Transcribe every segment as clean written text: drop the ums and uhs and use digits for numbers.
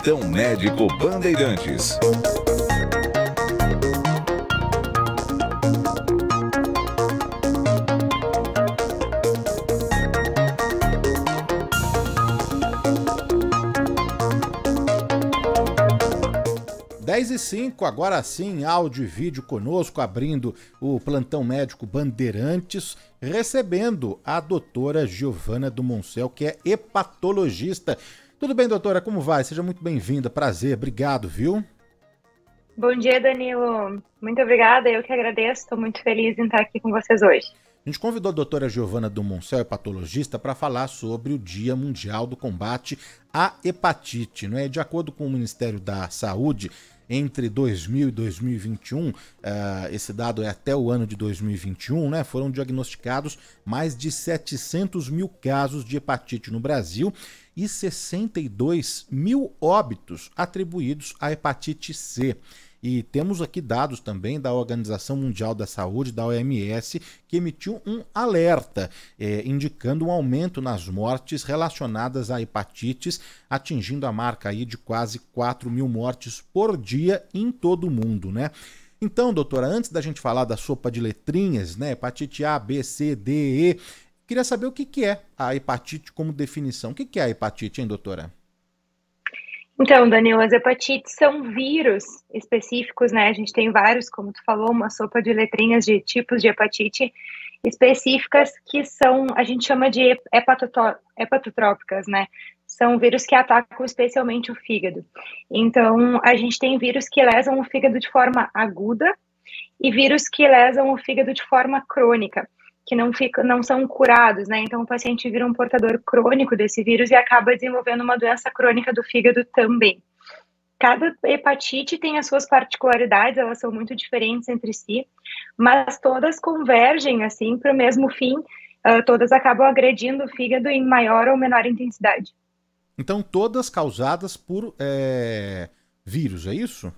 Plantão Médico Bandeirantes. Dez e 5, agora sim, áudio e vídeo conosco, abrindo o Plantão Médico Bandeirantes, recebendo a doutora Giovana do Moncel, que é hepatologista. Tudo bem, doutora? Como vai? Seja muito bem-vinda, prazer, obrigado, viu? Bom dia, Danilo. Muito obrigada, eu que agradeço, estou muito feliz em estar aqui com vocês hoje. A gente convidou a doutora Giovana do Moncel, hepatologista, para falar sobre o Dia Mundial do Combate à Hepatite. Não é? De acordo com o Ministério da Saúde, entre 2000 e 2021, esse dado é até o ano de 2021, né, foram diagnosticados mais de 700 mil casos de hepatite no Brasil e 62 mil óbitos atribuídos à hepatite C. E temos aqui dados também da Organização Mundial da Saúde, da OMS, que emitiu um alerta, indicando um aumento nas mortes relacionadas a hepatites, atingindo a marca aí de quase 4 mil mortes por dia em todo o mundo, né? Então, doutora, antes da gente falar da sopa de letrinhas, né, hepatite A, B, C, D, E, queria saber o que é a hepatite como definição. O que é a hepatite, hein, doutora? Então, Danilo, as hepatites são vírus específicos, né? A gente tem vários, como tu falou, uma sopa de letrinhas de tipos de hepatite específicas que são, a gente chama de hepatotrópicas, né? São vírus que atacam especialmente o fígado. Então, a gente tem vírus que lesam o fígado de forma aguda e vírus que lesam o fígado de forma crônica, que não são curados, né? Então, o paciente vira um portador crônico desse vírus e acaba desenvolvendo uma doença crônica do fígado também. Cada hepatite tem as suas particularidades, elas são muito diferentes entre si, mas todas convergem, assim, para o mesmo fim, todas acabam agredindo o fígado em maior ou menor intensidade. Então, todas causadas por vírus, é isso?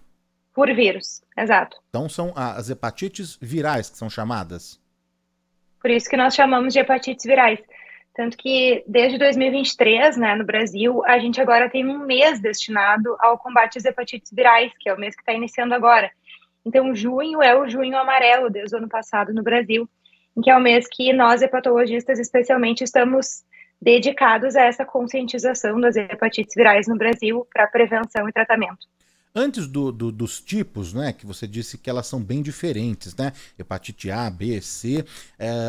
Por vírus, exato. Então, são as hepatites virais que são chamadas? Por isso que nós chamamos de hepatites virais. Tanto que desde 2023, né, no Brasil, a gente agora tem um mês destinado ao combate às hepatites virais, que é o mês que está iniciando agora. Então, junho é o junho amarelo, desde o ano passado no Brasil, em que é o mês que nós, hepatologistas, especialmente, estamos dedicados a essa conscientização das hepatites virais no Brasil para prevenção e tratamento. Antes dos tipos, né, que você disse que elas são bem diferentes, né, hepatite A, B, C,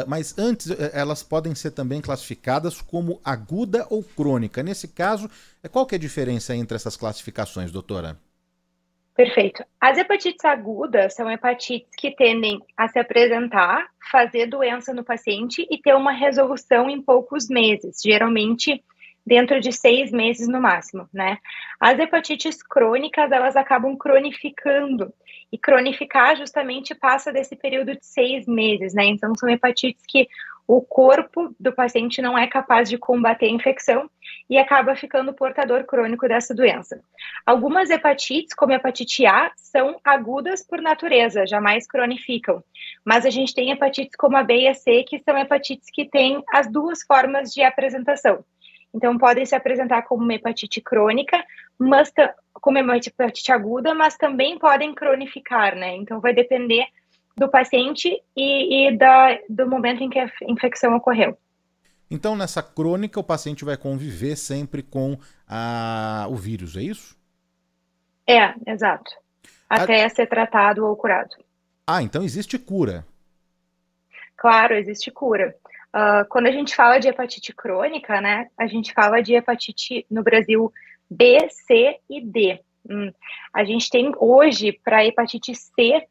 mas antes elas podem ser também classificadas como aguda ou crônica. Nesse caso, qual que é a diferença entre essas classificações, doutora? Perfeito. As hepatites agudas são hepatites que tendem a se apresentar, fazer doença no paciente e ter uma resolução em poucos meses, geralmente dentro de 6 meses no máximo, né? As hepatites crônicas, elas acabam cronificando, e cronificar justamente passa desse período de 6 meses, né? Então, são hepatites que o corpo do paciente não é capaz de combater a infecção e acaba ficando portador crônico dessa doença. Algumas hepatites, como a hepatite A, são agudas por natureza, jamais cronificam. Mas a gente tem hepatites como a B e a C, que são hepatites que têm as duas formas de apresentação. Então, podem se apresentar como uma hepatite crônica, mas como uma hepatite aguda, mas também podem cronificar, né? Então, vai depender do paciente do momento em que a infecção ocorreu. Então, nessa crônica, o paciente vai conviver sempre com o vírus, é isso? É, exato. Até ser tratado ou curado. Então existe cura. Claro, existe cura. Quando a gente fala de hepatite crônica, né, a gente fala de hepatite no Brasil B, C e D. A gente tem hoje para hepatite C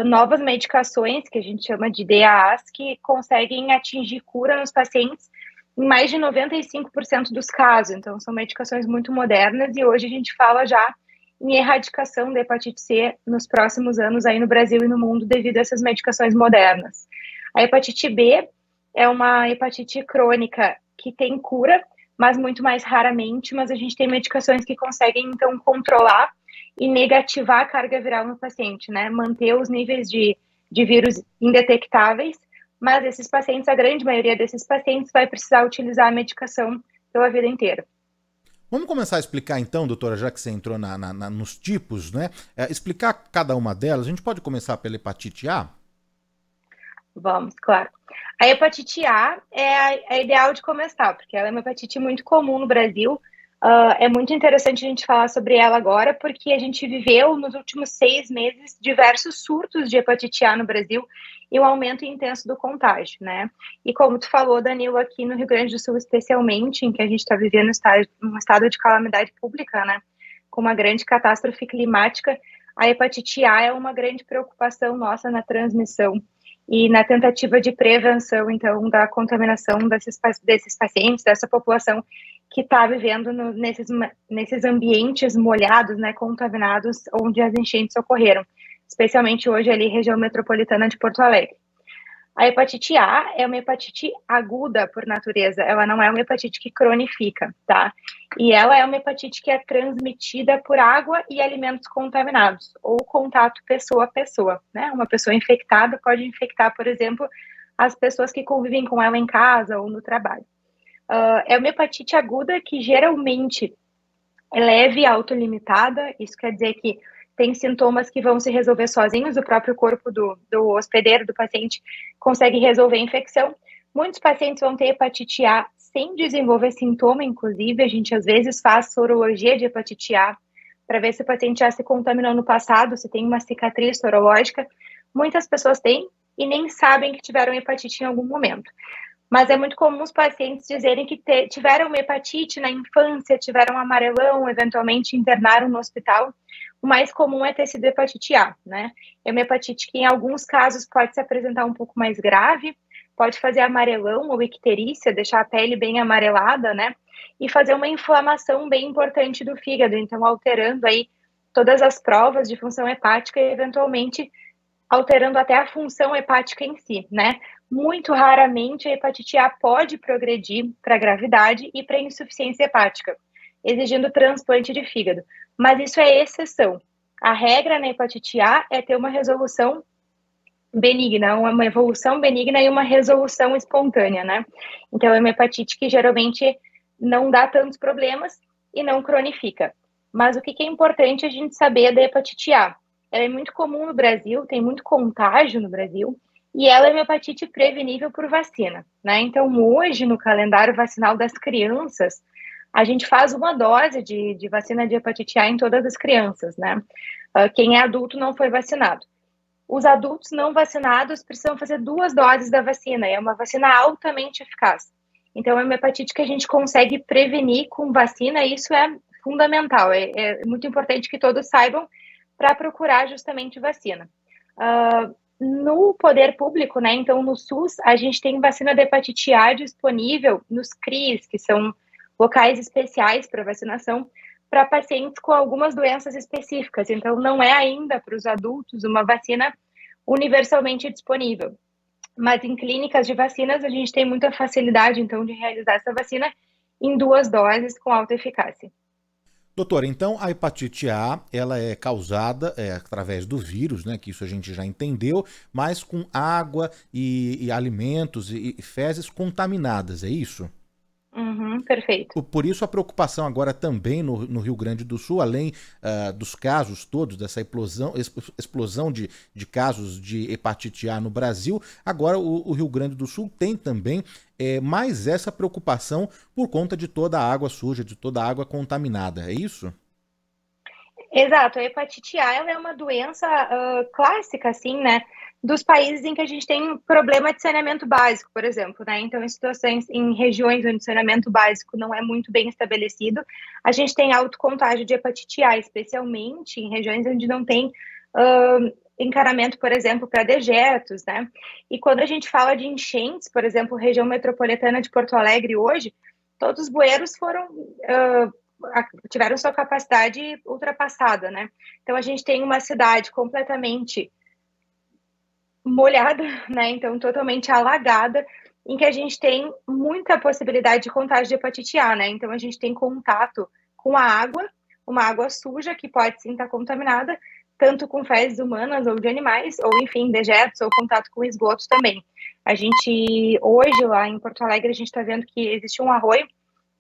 novas medicações que a gente chama de DAAs que conseguem atingir cura nos pacientes em mais de 95% dos casos. Então, são medicações muito modernas e hoje a gente fala já em erradicação da hepatite C nos próximos anos aí no Brasil e no mundo devido a essas medicações modernas. A hepatite B é uma hepatite crônica que tem cura, mas muito mais raramente, mas a gente tem medicações que conseguem, então, controlar e negativar a carga viral no paciente, né? Manter os níveis de vírus indetectáveis, mas esses pacientes, a grande maioria desses pacientes vai precisar utilizar a medicação pela vida inteira. Vamos começar a explicar então, doutora, já que você entrou nos tipos, né? Explicar cada uma delas. A gente pode começar pela hepatite A? Vamos, claro. A hepatite A é ideal de começar, porque ela é uma hepatite muito comum no Brasil. É muito interessante a gente falar sobre ela agora, porque a gente viveu nos últimos 6 meses diversos surtos de hepatite A no Brasil e um aumento intenso do contágio, né? E como tu falou, Danilo, aqui no Rio Grande do Sul, especialmente, em que a gente está vivendo um estado de calamidade pública, né? Com uma grande catástrofe climática, a hepatite A é uma grande preocupação nossa na transmissão e na tentativa de prevenção, então, da contaminação desses pacientes, dessa população que está vivendo nesses ambientes molhados, né, contaminados, onde as enchentes ocorreram, especialmente hoje ali, região metropolitana de Porto Alegre. A hepatite A é uma hepatite aguda por natureza, ela não é uma hepatite que cronifica, tá? E ela é uma hepatite que é transmitida por água e alimentos contaminados, ou contato pessoa a pessoa, né? Uma pessoa infectada pode infectar, por exemplo, as pessoas que convivem com ela em casa ou no trabalho. É uma hepatite aguda que geralmente é leve e autolimitada, isso quer dizer que tem sintomas que vão se resolver sozinhos, o próprio corpo do hospedeiro, do paciente, consegue resolver a infecção. Muitos pacientes vão ter hepatite A sem desenvolver sintoma, inclusive, a gente às vezes faz sorologia de hepatite A para ver se o paciente já se contaminou no passado, se tem uma cicatriz sorológica. Muitas pessoas têm e nem sabem que tiveram hepatite em algum momento. Mas é muito comum os pacientes dizerem que tiveram uma hepatite na infância, tiveram um amarelão, eventualmente internaram no hospital. O mais comum é ter sido hepatite A, né? É uma hepatite que, em alguns casos, pode se apresentar um pouco mais grave, pode fazer amarelão ou icterícia, deixar a pele bem amarelada, né? E fazer uma inflamação bem importante do fígado, então alterando aí todas as provas de função hepática e, eventualmente, alterando até a função hepática em si, né? Muito raramente a hepatite A pode progredir para a gravidade e para a insuficiência hepática, exigindo transplante de fígado. Mas isso é exceção. A regra na hepatite A é ter uma resolução benigna, uma evolução benigna e uma resolução espontânea, né? Então é uma hepatite que geralmente não dá tantos problemas e não cronifica. Mas o que é importante a gente saber da hepatite A? Ela é muito comum no Brasil, tem muito contágio no Brasil, e ela é uma hepatite prevenível por vacina, né? Então, hoje, no calendário vacinal das crianças, a gente faz uma dose de vacina de hepatite A em todas as crianças, né? Quem é adulto não foi vacinado. Os adultos não vacinados precisam fazer 2 doses da vacina, e é uma vacina altamente eficaz. Então, é uma hepatite que a gente consegue prevenir com vacina, e isso é fundamental, é muito importante que todos saibam para procurar justamente vacina. No poder público, né, então no SUS, a gente tem vacina da hepatite A disponível nos CRIs, que são locais especiais para vacinação, para pacientes com algumas doenças específicas. Então, não é ainda para os adultos uma vacina universalmente disponível. Mas em clínicas de vacinas, a gente tem muita facilidade, então, de realizar essa vacina em 2 doses com alta eficácia. Doutora, então a hepatite A, ela é causada através do vírus, né, que isso a gente já entendeu, mas com água e alimentos e fezes contaminadas, é isso? Perfeito. Por isso a preocupação agora também no Rio Grande do Sul, além dos casos todos, dessa explosão de casos de hepatite A no Brasil, agora o Rio Grande do Sul tem também mais essa preocupação por conta de toda a água suja, de toda a água contaminada, é isso? Exato, a hepatite A ela é uma doença clássica, assim, né, dos países em que a gente tem problema de saneamento básico, por exemplo, né, então em situações, em regiões onde o saneamento básico não é muito bem estabelecido, a gente tem alto contágio de hepatite A, especialmente em regiões onde não tem encanamento, por exemplo, para dejetos, né, e quando a gente fala de enchentes, por exemplo, região metropolitana de Porto Alegre hoje, todos os bueiros tiveram sua capacidade ultrapassada, né? Então, a gente tem uma cidade completamente molhada, né? Então, totalmente alagada, em que a gente tem muita possibilidade de contágio de hepatite A, né? Então, a gente tem contato com a água, uma água suja, que pode sim estar contaminada, tanto com fezes humanas ou de animais, ou, enfim, dejetos, ou contato com esgotos também. A gente, hoje, lá em Porto Alegre, a gente está vendo que existe um arroio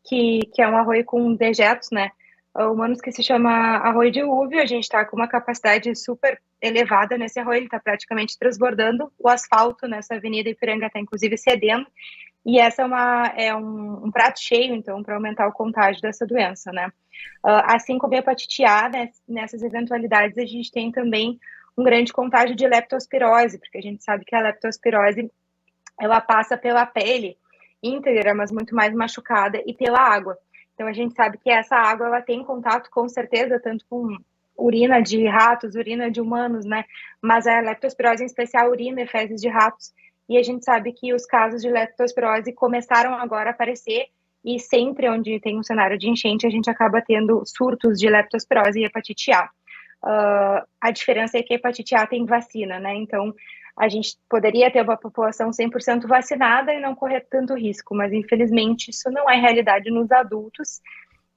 que é um arroio com dejetos, né, humanos, que se chama arroio dilúvio. A gente está com uma capacidade super elevada nesse arroio, ele está praticamente transbordando. O asfalto nessa avenida Ipiranga está, inclusive, cedendo. E essa é um prato cheio, então, para aumentar o contágio dessa doença, né? Assim como a hepatite A, né, nessas eventualidades, a gente tem também um grande contágio de leptospirose, porque a gente sabe que a leptospirose, ela passa pela pele íntegra, mas muito mais machucada, e pela água. Então, a gente sabe que essa água, ela tem contato, com certeza, tanto com urina de ratos, urina de humanos, né? Mas a leptospirose, em especial, urina e fezes de ratos. E a gente sabe que os casos de leptospirose começaram agora a aparecer, e sempre onde tem um cenário de enchente, a gente acaba tendo surtos de leptospirose e hepatite A. A diferença é que a hepatite A tem vacina, né? Então, a gente poderia ter uma população 100% vacinada e não correr tanto risco, mas infelizmente isso não é realidade nos adultos.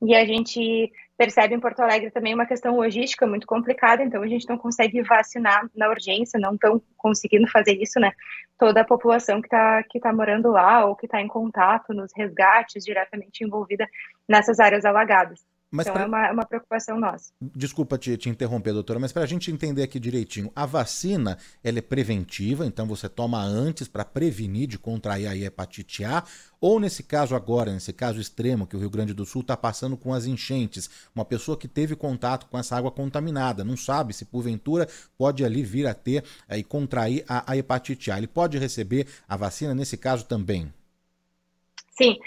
E a gente percebe em Porto Alegre também uma questão logística muito complicada, então a gente não consegue vacinar na urgência, não estão conseguindo fazer isso, né? Toda a população que tá morando lá ou que está em contato nos resgates, diretamente envolvida nessas áreas alagadas. Mas então é uma preocupação nossa. Desculpa te interromper, doutora, mas para a gente entender aqui direitinho, a vacina, ela é preventiva, então você toma antes para prevenir de contrair a hepatite A, ou nesse caso agora, nesse caso extremo que o Rio Grande do Sul está passando com as enchentes, uma pessoa que teve contato com essa água contaminada, não sabe se porventura pode ali vir a ter e contrair a hepatite A, ele pode receber a vacina nesse caso também? Sim.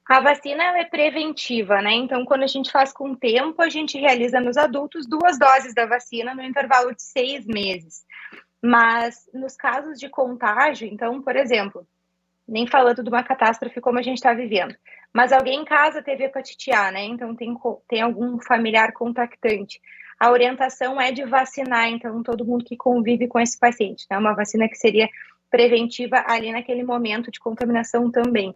A vacina, ela é preventiva, né? Então, quando a gente faz com tempo, a gente realiza nos adultos 2 doses da vacina no intervalo de 6 meses. Mas nos casos de contágio, então, por exemplo, nem falando de uma catástrofe como a gente está vivendo, mas alguém em casa teve hepatite A, né? Então tem algum familiar contactante. A orientação é de vacinar, então, todo mundo que convive com esse paciente, né? Uma vacina que seria preventiva ali naquele momento de contaminação também.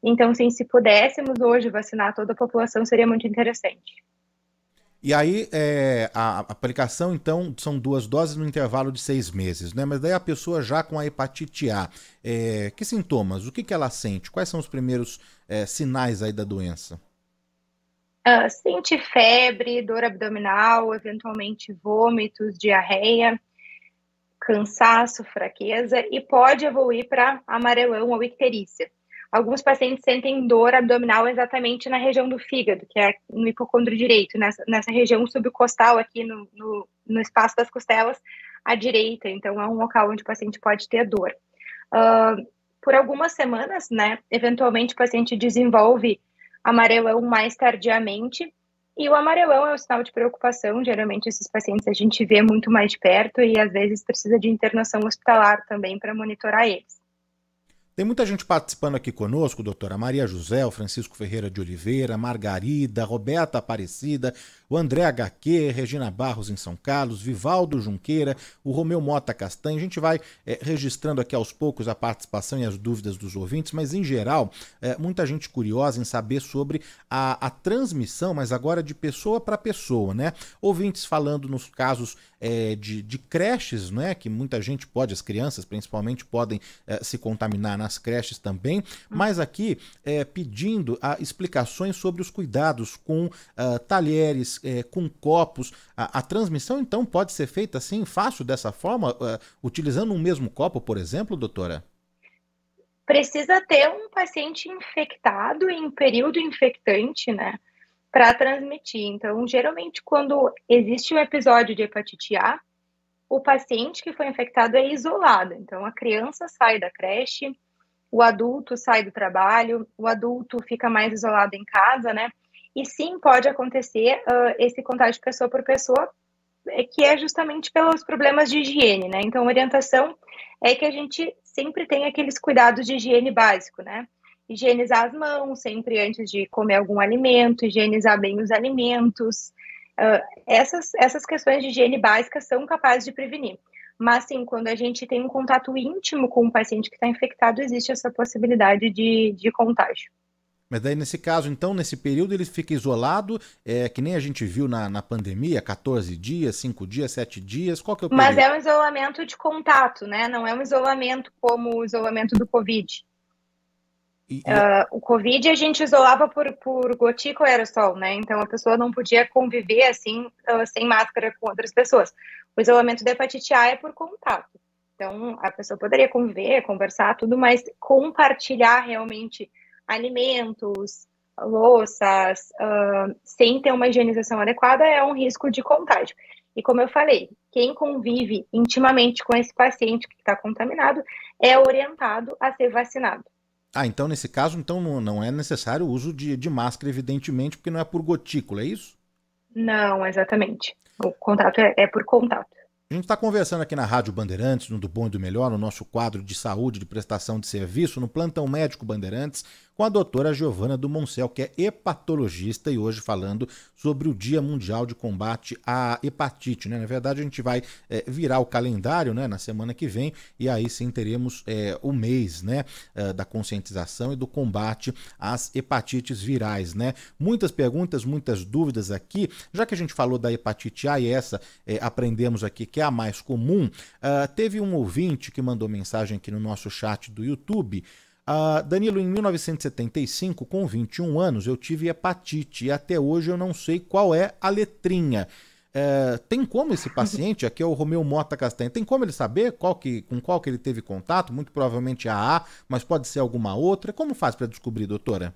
Então, sim, se pudéssemos hoje vacinar toda a população, seria muito interessante. E aí, a aplicação, então, são 2 doses no intervalo de 6 meses, né? Mas daí a pessoa já com a hepatite A, que sintomas? O que ela sente? Quais são os primeiros sinais aí da doença? Sente febre, dor abdominal, eventualmente vômitos, diarreia, cansaço, fraqueza, e pode evoluir para amarelão ou icterícia. Alguns pacientes sentem dor abdominal exatamente na região do fígado, que é no hipocôndrio direito, nessa região subcostal aqui no espaço das costelas à direita. Então, é um local onde o paciente pode ter dor. Por algumas semanas, né, eventualmente o paciente desenvolve amarelão mais tardiamente, e o amarelão é um sinal de preocupação. Geralmente, esses pacientes a gente vê muito mais de perto e, às vezes, precisa de internação hospitalar também para monitorar eles. Tem muita gente participando aqui conosco, doutora Maria José, o Francisco Ferreira de Oliveira, Margarida, Roberta Aparecida, o André HQ, Regina Barros em São Carlos, Vivaldo Junqueira, o Romeu Mota Castanho. A gente vai registrando aqui aos poucos a participação e as dúvidas dos ouvintes, mas em geral, muita gente curiosa em saber sobre a transmissão, mas agora de pessoa para pessoa, né? Ouvintes falando nos casos de creches, né? Que muita gente pode, as crianças principalmente, podem se contaminar nas creches também, mas aqui pedindo explicações sobre os cuidados com talheres, com copos. A transmissão, então, pode ser feita assim, fácil dessa forma, utilizando um mesmo copo, por exemplo, doutora? Precisa ter um paciente infectado em período infectante, né, para transmitir. Então, geralmente, quando existe um episódio de hepatite A, o paciente que foi infectado é isolado. Então, a criança sai da creche, o adulto sai do trabalho, o adulto fica mais isolado em casa, né? E sim, pode acontecer esse contágio pessoa por pessoa, que é justamente pelos problemas de higiene, né? Então, a orientação é que a gente sempre tenha aqueles cuidados de higiene básico, né? Higienizar as mãos sempre antes de comer algum alimento, higienizar bem os alimentos. Essas questões de higiene básica são capazes de prevenir. Mas, sim, quando a gente tem um contato íntimo com um paciente que está infectado, existe essa possibilidade de contágio. Mas daí, nesse caso, então, nesse período, ele fica isolado, que nem a gente viu na pandemia, 14 dias, 5 dias, 7 dias, qual que é o período? Mas é um isolamento de contato, né? Não é um isolamento como o isolamento do Covid. O Covid a gente isolava por gotícula aerossol, né? Então a pessoa não podia conviver assim, sem máscara com outras pessoas. O isolamento da hepatite A é por contato. Então a pessoa poderia conviver, conversar, tudo, mas compartilhar realmente alimentos, louças, sem ter uma higienização adequada é um risco de contágio. E como eu falei, quem convive intimamente com esse paciente que está contaminado é orientado a ser vacinado. Então nesse caso então não é necessário o uso de máscara, evidentemente, porque não é por gotícula, é isso? Não, exatamente. O contato é por contato. A gente está conversando aqui na Rádio Bandeirantes, no Do Bom e do Melhor, no nosso quadro de saúde, de prestação de serviço, no Plantão Médico Bandeirantes, com a doutora Giovana Dumoncel, que é hepatologista, e hoje falando sobre o Dia Mundial de Combate à Hepatite, né? Na verdade, a gente vai virar o calendário, né, na semana que vem, e aí sim teremos o mês, né, da conscientização e do combate às hepatites virais, né? Muitas perguntas, muitas dúvidas aqui. Já que a gente falou da hepatite A e essa aprendemos aqui que é a mais comum, teve um ouvinte que mandou mensagem aqui no nosso chat do YouTube. Danilo, em 1975, com 21 anos, eu tive hepatite e até hoje eu não sei qual é a letrinha. Tem como esse paciente, aqui é o Romeu Mota Castanha, tem como ele saber com qual que ele teve contato? Muito provavelmente a A, mas pode ser alguma outra. Como faz para descobrir, doutora?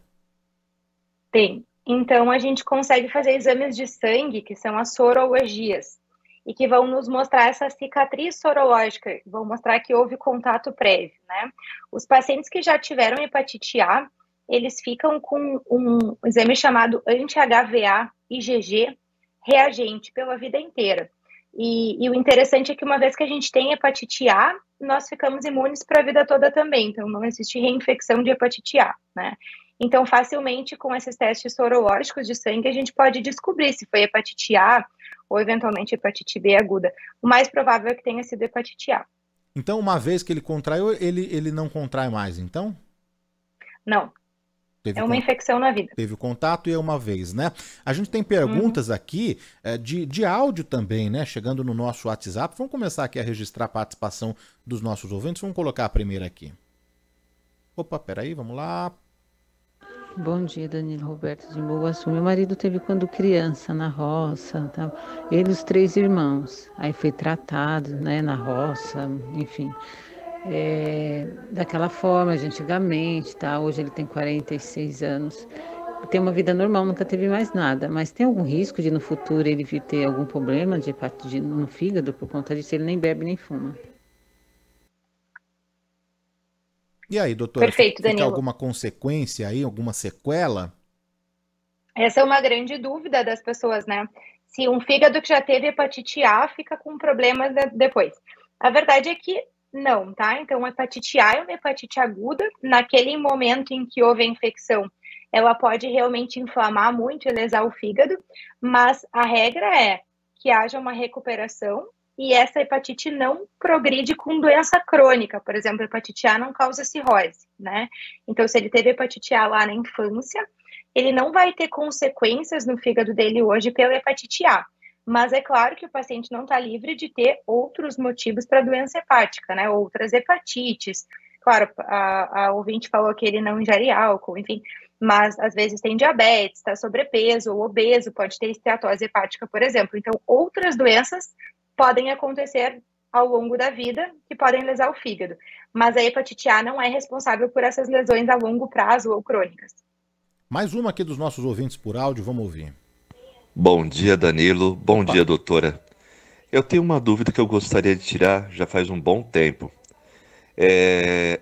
Tem. Então, a gente consegue fazer exames de sangue, que são as sorologias, e que vão nos mostrar essa cicatriz sorológica, vão mostrar que houve contato prévio, né? Os pacientes que já tiveram hepatite A, eles ficam com um exame chamado anti-HVA IgG reagente pela vida inteira. E o interessante é que uma vez que a gente tem hepatite A, nós ficamos imunes para a vida toda também, então não existe reinfecção de hepatite A, né? Então, facilmente, com esses testes sorológicos de sangue, a gente pode descobrir se foi hepatite A ou, eventualmente, hepatite B aguda. O mais provável é que tenha sido hepatite A. Então, uma vez que ele contraiu, ele não contrai mais, então? Não. É uma infecção na vida. Teve contato e é uma vez, né? A gente tem perguntas aqui de áudio também, né? Chegando no nosso WhatsApp. Vamos começar aqui a registrar a participação dos nossos ouvintes. Vamos colocar a primeira aqui. Opa, peraí, vamos lá. Bom dia, Danilo Roberto de Embu-Guaçu. Meu marido teve quando criança na roça, tá? Ele e os 3 irmãos. Aí foi tratado, né, na roça, enfim. Daquela forma, antigamente, tá? Hoje ele tem 46 anos. Tem uma vida normal, nunca teve mais nada. Mas tem algum risco de no futuro ele vir ter algum problema de hepatite no fígado por conta disso? Ele nem bebe nem fuma. E aí, doutora, Perfeito, fica Danilo. alguma consequência aí, alguma sequela? Essa é uma grande dúvida das pessoas, né? Se um fígado que já teve hepatite A fica com problemas depois. A verdade é que não, tá? Então, a hepatite A é uma hepatite aguda. Naquele momento em que houve a infecção, ela pode realmente inflamar muito e lesar o fígado, mas a regra é que haja uma recuperação e essa hepatite não progride com doença crônica. Por exemplo, a hepatite A não causa cirrose, né? Então, se ele teve hepatite A lá na infância, ele não vai ter consequências no fígado dele hoje pela hepatite A. Mas é claro que o paciente não está livre de ter outros motivos para doença hepática, né? Outras hepatites. Claro, a ouvinte falou que ele não ingere álcool, enfim, mas às vezes tem diabetes, está sobrepeso ou obeso, pode ter esteatose hepática, por exemplo. Então, outras doenças podem acontecer ao longo da vida que podem lesar o fígado. Mas a hepatite A não é responsável por essas lesões a longo prazo ou crônicas. Mais uma aqui dos nossos ouvintes por áudio, vamos ouvir. Bom dia, Danilo. Bom dia, doutora. Eu tenho uma dúvida que eu gostaria de tirar já faz um bom tempo.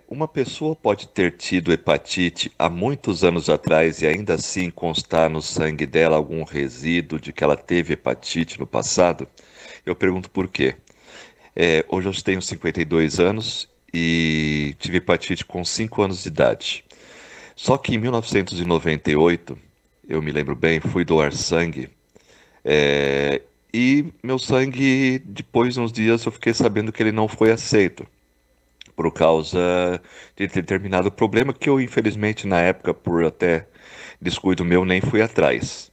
Uma pessoa pode ter tido hepatite há muitos anos atrás e ainda assim constar no sangue dela algum resíduo de que ela teve hepatite no passado? Eu pergunto por quê. Hoje eu tenho 52 anos e tive hepatite com 5 anos de idade. Só que em 1998, eu me lembro bem, fui doar sangue. E meu sangue, depois de uns dias, eu fiquei sabendo que ele não foi aceito. Por causa de determinado problema que eu, infelizmente, na época, por até descuido meu, nem fui atrás.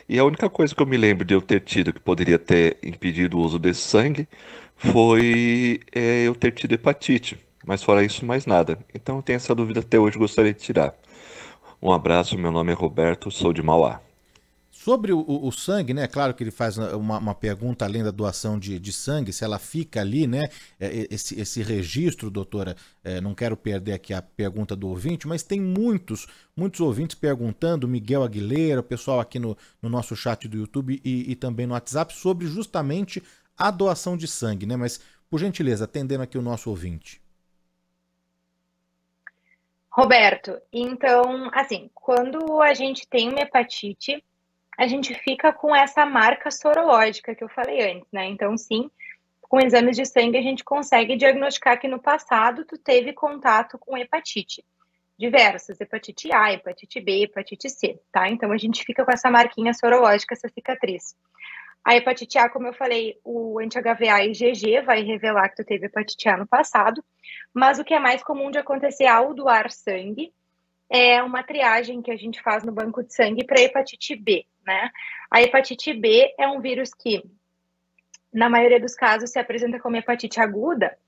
E a única coisa que eu me lembro de eu ter tido que poderia ter impedido o uso desse sangue foi eu ter tido hepatite. Mas fora isso, mais nada. Então eu tenho essa dúvida até hoje, gostaria de tirar. Um abraço, meu nome é Roberto, sou de Mauá. Sobre o sangue, né? Claro que ele faz uma pergunta além da doação de sangue, se ela fica ali, né? Esse registro, doutora, não quero perder aqui a pergunta do ouvinte, mas tem muitos ouvintes perguntando, Miguel Aguilera, o pessoal aqui no nosso chat do YouTube e também no WhatsApp, sobre justamente a doação de sangue, né? Mas, por gentileza, atendendo aqui o nosso ouvinte. Roberto, então, assim, quando a gente tem uma hepatite, a gente fica com essa marca sorológica que eu falei antes, né? Então, sim, com exames de sangue a gente consegue diagnosticar que no passado tu teve contato com hepatite. Diversas, hepatite A, hepatite B, hepatite C, tá? Então, a gente fica com essa marquinha sorológica, essa cicatriz. A hepatite A, como eu falei, o anti-HVA e IgG vai revelar que tu teve hepatite A no passado, mas o que é mais comum de acontecer ao doar sangue é uma triagem que a gente faz no banco de sangue para hepatite B, né? A hepatite B é um vírus que, na maioria dos casos, se apresenta como hepatite aguda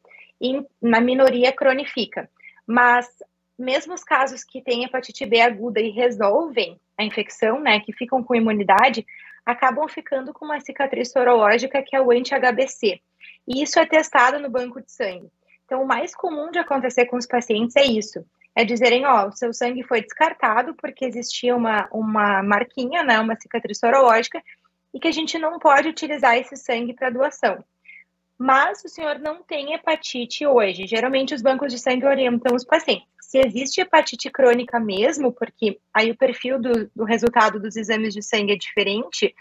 e, na minoria, cronifica. Mas, mesmo os casos que têm hepatite B aguda e resolvem a infecção, né, que ficam com imunidade, acabam ficando com uma cicatriz sorológica que é o anti-HBC. E isso é testado no banco de sangue. Então, o mais comum de acontecer com os pacientes é isso. É dizerem, ó, o seu sangue foi descartado porque existia uma marquinha, né, uma cicatriz sorológica, e que a gente não pode utilizar esse sangue para doação. Mas o senhor não tem hepatite hoje. Geralmente os bancos de sangue orientam os pacientes. Se existe hepatite crônica mesmo, porque aí o perfil do resultado dos exames de sangue é diferente,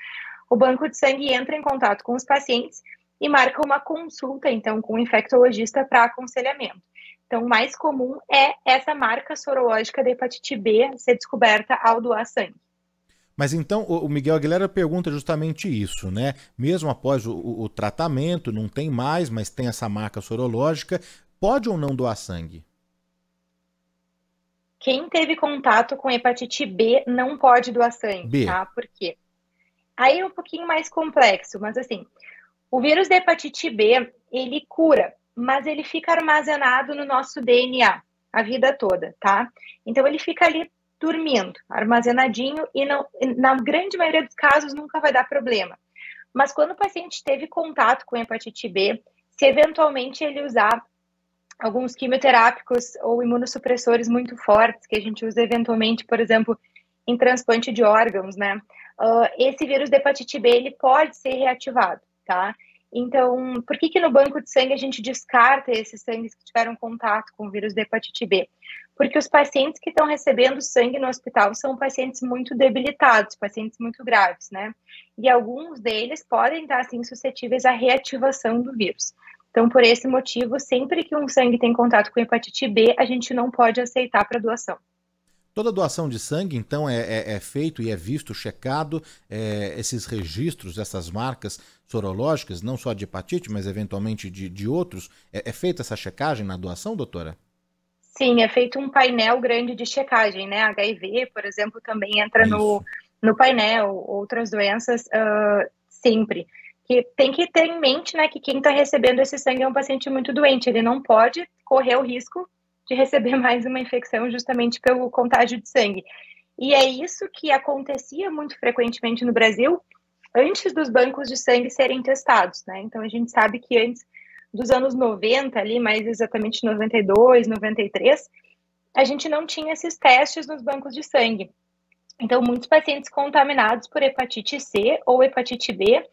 o banco de sangue entra em contato com os pacientes e marca uma consulta, então, com o infectologista para aconselhamento. Então, o mais comum é essa marca sorológica da hepatite B ser descoberta ao doar sangue. Mas então o Miguel Aguilera pergunta justamente isso, né? Mesmo após o tratamento, não tem mais, mas tem essa marca sorológica, pode ou não doar sangue? Quem teve contato com hepatite B não pode doar sangue, tá? Por quê? Aí é um pouquinho mais complexo, mas assim, o vírus da hepatite B, ele cura, mas ele fica armazenado no nosso DNA a vida toda, tá? Então ele fica ali dormindo, armazenadinho, e não, na grande maioria dos casos nunca vai dar problema. Mas quando o paciente teve contato com hepatite B, se eventualmente ele usar alguns quimioterápicos ou imunossupressores muito fortes, que a gente usa eventualmente, por exemplo, em transplante de órgãos, né? Esse vírus da hepatite B, ele pode ser reativado, tá? Então, por que no banco de sangue a gente descarta esses sangues que tiveram contato com o vírus da hepatite B? Porque os pacientes que estão recebendo sangue no hospital são pacientes muito debilitados, pacientes muito graves, né? E alguns deles podem estar, assim, suscetíveis à reativação do vírus. Então, por esse motivo, sempre que um sangue tem contato com hepatite B, a gente não pode aceitar para doação. Toda doação de sangue, então, é feito e é visto, checado, esses registros, essas marcas sorológicas, não só de hepatite, mas eventualmente de outros. É feita essa checagem na doação, doutora? Sim, é feito um painel grande de checagem, né? HIV, por exemplo, também entra no painel, outras doenças sempre. Que tem que ter em mente, né, que quem está recebendo esse sangue é um paciente muito doente, ele não pode correr o risco de receber mais uma infecção justamente pelo contágio de sangue. E é isso que acontecia muito frequentemente no Brasil antes dos bancos de sangue serem testados, né? Então a gente sabe que antes dos anos 90, ali, mais exatamente 92, 93, a gente não tinha esses testes nos bancos de sangue. Então, muitos pacientes contaminados por hepatite C ou hepatite B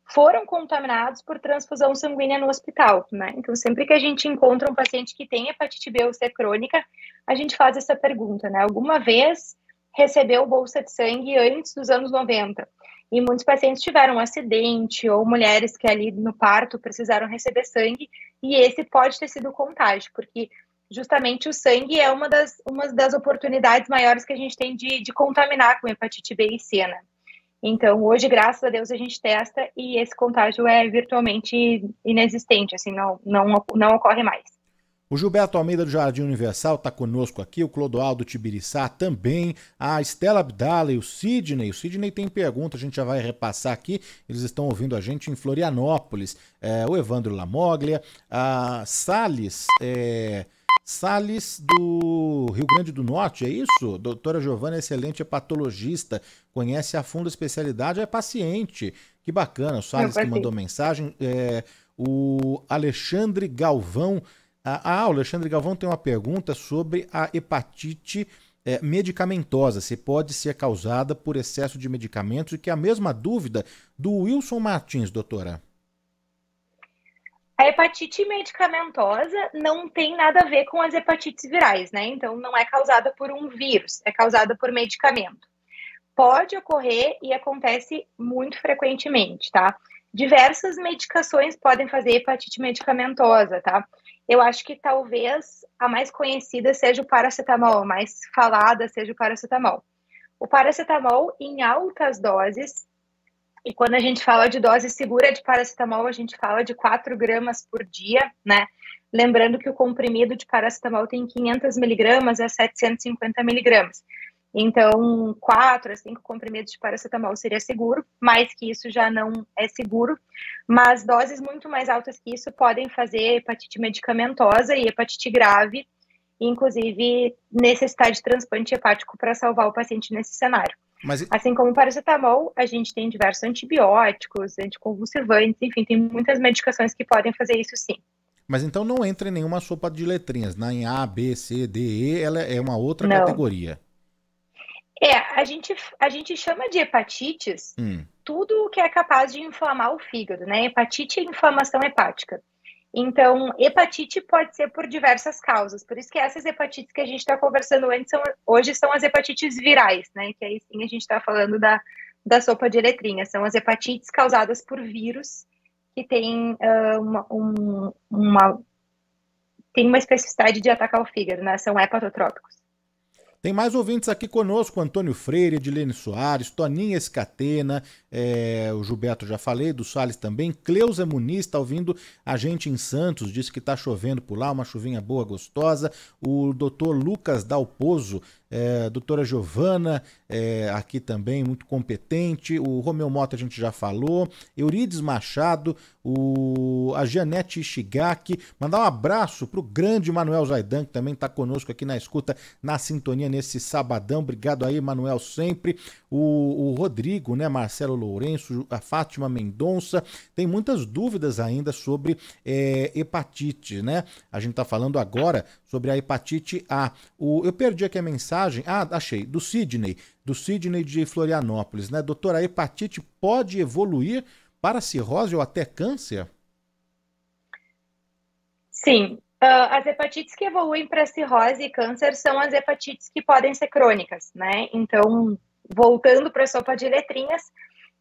foram contaminados por transfusão sanguínea no hospital, né? Então, sempre que a gente encontra um paciente que tem hepatite B ou C crônica, a gente faz essa pergunta, né? Alguma vez recebeu bolsa de sangue antes dos anos 90? E muitos pacientes tiveram um acidente ou mulheres que ali no parto precisaram receber sangue, e esse pode ter sido contágio, porque justamente o sangue é uma das oportunidades maiores que a gente tem de contaminar com hepatite B e C, né? Então, hoje, graças a Deus, a gente testa e esse contágio é virtualmente inexistente, assim, não ocorre mais. O Gilberto Almeida do Jardim Universal está conosco aqui, o Clodoaldo Tibiriçá também, a Estela Abdala e o Sidney. O Sidney tem pergunta, a gente já vai repassar aqui, eles estão ouvindo a gente em Florianópolis. O Evandro Lamoglia, a Salles do Rio Grande do Norte, é isso? Doutora Giovana, excelente hepatologista, conhece a fundo a especialidade, é paciente. Que bacana, o Salles que mandou mensagem. O Alexandre Galvão, o Alexandre Galvão tem uma pergunta sobre a hepatite medicamentosa, se pode ser causada por excesso de medicamentos, e que é a mesma dúvida do Wilson Martins, doutora. A hepatite medicamentosa não tem nada a ver com as hepatites virais, né? Então, não é causada por um vírus, é causada por medicamento. Pode ocorrer e acontece muito frequentemente, tá? Diversas medicações podem fazer hepatite medicamentosa, tá? Eu acho que talvez a mais conhecida seja o paracetamol, a mais falada seja o paracetamol. O paracetamol em altas doses, e quando a gente fala de dose segura de paracetamol, a gente fala de 4 gramas por dia, né? Lembrando que o comprimido de paracetamol tem 500 miligramas a 750 miligramas. Então, 4 a 5 comprimidos de paracetamol seria seguro, mais que isso já não é seguro, mas doses muito mais altas que isso podem fazer hepatite medicamentosa e hepatite grave, inclusive necessitar de transplante hepático para salvar o paciente nesse cenário. Assim como o paracetamol, a gente tem diversos antibióticos, anticonvulsivantes, enfim, tem muitas medicações que podem fazer isso sim. Mas então não entra em nenhuma sopa de letrinhas, né? Em A, B, C, D, E, ela é uma outra categoria. A gente chama de hepatites tudo que é capaz de inflamar o fígado, né? Hepatite é inflamação hepática. Então, hepatite pode ser por diversas causas. Por isso que essas hepatites que a gente está conversando hoje são as hepatites virais, né? Que aí sim a gente está falando da sopa de letrinhas. São as hepatites causadas por vírus que tem uma especificidade de atacar o fígado, né? São hepatotrópicos. Tem mais ouvintes aqui conosco, Antônio Freire, Edilene Soares, Toninha Escatena, o Gilberto já falei, do Salles também, Cleusa Muniz está ouvindo a gente em Santos, disse que está chovendo por lá, uma chuvinha boa, gostosa, o doutor Lucas Dalpozo, doutora Giovana, aqui também, muito competente, o Romeu Mota a gente já falou, Eurides Machado, a Janete Ishigaki, mandar um abraço para o grande Manuel Zaidan, que também está conosco aqui na escuta, na sintonia nesse sabadão, obrigado aí, Manuel, sempre, o Rodrigo, né, Marcelo Lourenço, a Fátima Mendonça, tem muitas dúvidas ainda sobre hepatite, né, a gente está falando agora sobre a hepatite A. Eu perdi aqui a mensagem, achei, do Sidney de Florianópolis, né, doutora, a hepatite pode evoluir para cirrose ou até câncer? Sim. As hepatites que evoluem para cirrose e câncer são as hepatites que podem ser crônicas, né? Então, voltando para a sopa de letrinhas,